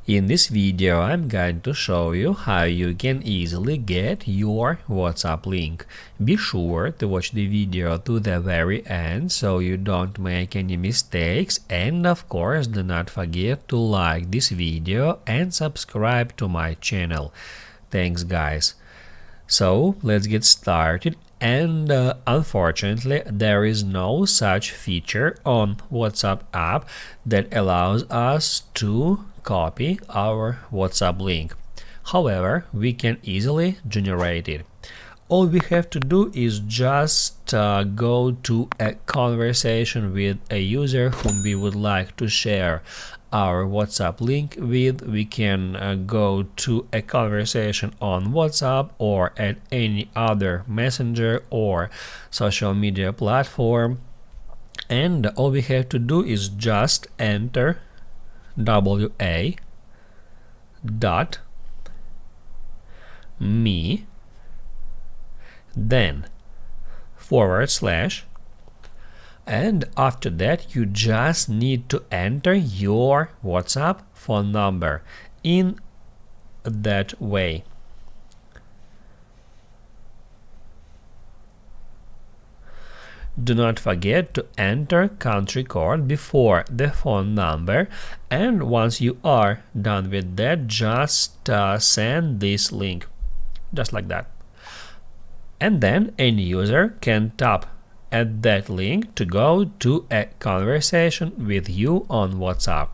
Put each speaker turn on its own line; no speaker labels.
In this video, I'm going to show you how you can easily get your WhatsApp link. Be sure to watch the video to the very end so you don't make any mistakes, and of course do not forget to like this video and subscribe to my channel. Thanks guys. So let's get started. And unfortunately, there is no such feature on WhatsApp app that allows us to copy our WhatsApp link. However, we can easily generate it. All we have to do is just go to a conversation with a user whom we would like to share our WhatsApp link with. We can go to a conversation on WhatsApp or at any other messenger or social media platform, and all we have to do is just enter wa.me, then /, and after that you just need to enter your WhatsApp phone number in that way. Do not forget to enter country code before the phone number, and once you are done with that, just send this link, just like that. And then any user can tap at that link to go to a conversation with you on WhatsApp.